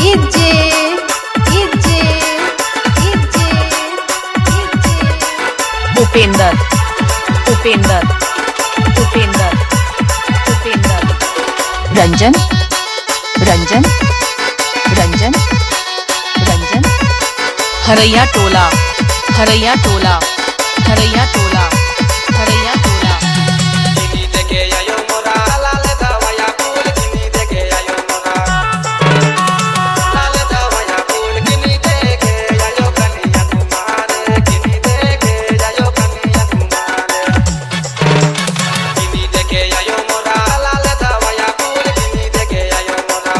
DJ DJ DJ Upendra Upendra Upendra Upendra Ranjan Ranjan Ranjan Ranjan Haraiya Tola Haraiya Tola Haraiya Tola Haraiya टोला किनी देखे आयो मोरा लाल दवाया फूल किनी देखे आयो मोरा लाल दवाया फूल किनी देखे आयो कन्हैया कुमार किनी देखे आयो कन्हैया कुमार किनी देखे आयो मोरा लाल दवाया फूल किनी देखे आयो मोरा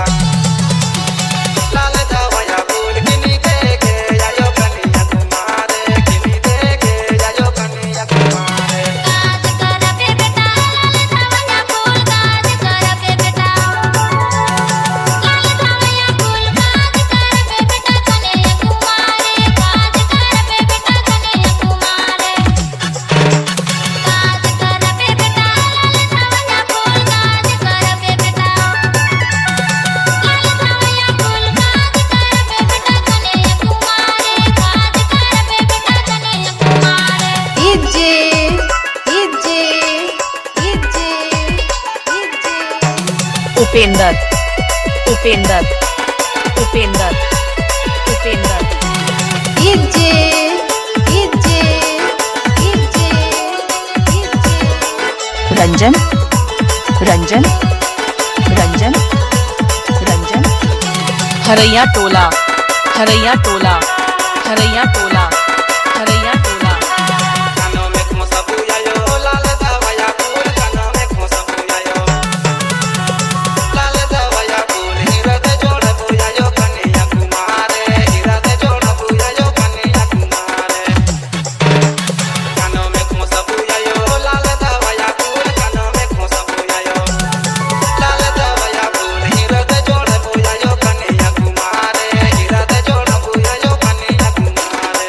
लाल दवाया फूल किनी देखे आयो कन्हैया कुमार किनी देखे आयो Kanhaiya Kumar DJ DJ DJ Upendra Upendra Upendra Upendra DJ DJ DJ Ranjan Ranjan Ranjan Ranjan Haraiya Tola Haraiya Tola Haraiya Tola Haraiya टोला कानों में खोसा बुयायो लाल दवाया फूल कानों में खोसा बुयायो लाल दवाया फूल हीरा दे जोड़ बुयायो कन्हैया कुमार हीरा दे जोड़ बुयायो कन्हैया कुमार कानों में खोसा बुयायो लाल दवाया फूल कानों में खोसा बुयायो लाल दवाया फूल हीरा दे जोड़ बुयायो कन्हैया कुमार हीरा दे जोड़ बुयायो कन्हैया कुमार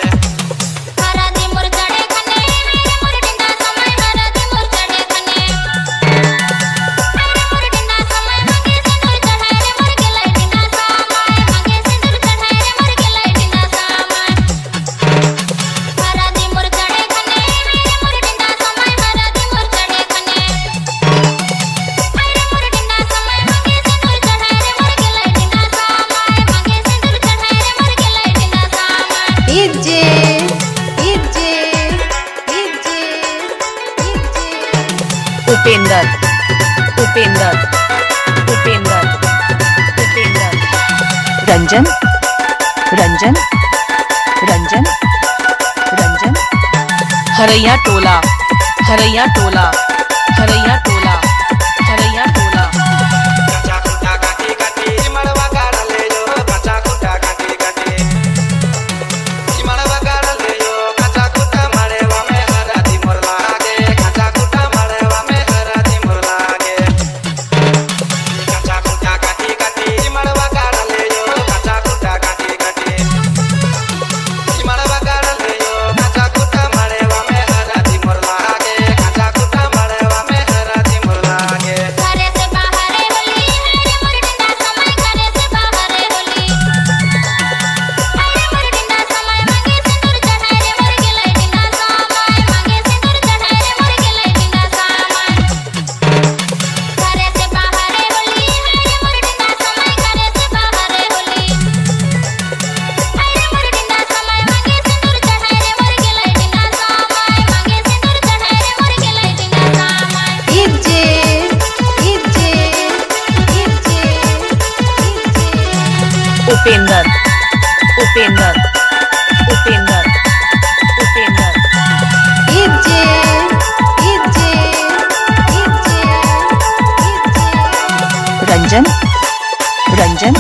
हरादी मुरचड़े खने मेरे मुरडिंदा समय हरादी मुरचड़े खने मेरे मुरडिंदा समय मंगे सिंदूर चढ़ाए रे मुरगे लाइटिना सामाय मंगे सिंदूर चढ़ाए रे मुरगे लाइटिना सामाय हरादी मुरचड़े खने मेरे मुरडिंदा समय हरादी मुरचड़े खने मेरे मुरडिंदा समय मंगे सिंदूर चढ़ाए रे मुरगे लाइटिना सामाय मंगे सिंदूर चढ़ाए रे मुरगे लाइटिना सामाय DJ DJ DJ Upendra Upendra Upendra Upendra Ranjan Ranjan Ranjan Ranjan Haraiya Tola Haraiya Tola Haraiya Tola Haraiya टोला कच्चा कुटा काटी काटी मड़वा गाड़ ले जो कच्चा कुटा काटी काटी मड़वा गाड़ ले जो कच्चा कुटा मड़वा में हरादी मोर लागे कच्चा कुटा मड़वा में हरादी मोर लागे कच्चा कुटा काटी काटी मड़वा गाड़ ले जो कच्चा कुटा काटी काटी मड़वा गाड़ ले जो कच्चा कुटा मड़वा में हरादी मोर लागे कच्चा कुटा मड़वा में हरादी मोर लागे घरे से बाहर होली मेरे मुरडिंदा समय घरे से बाहर होली मेरे मुरडिंदा समय मंगे सिंदूर चढ़ाए रे मुरगे लाइटिना सामाय मंगे सिंदूर चढ़ाए रे मुरगे लाइटिना सामाय घरे से बाहर होली मेरे मुरडिंदा समय घरे से बाहर होली मेरे मुरडिंदा समय मंगे सिंदूर चढ़ाए रे मुरगे लाइटिना सामाय मंगे सिंदूर चढ़ाए रे मुरगे लाइटिना सामाय DJ DJ DJ Upendra Upendra Upendra Upendra DJ DJ DJ Ranjan Ranjan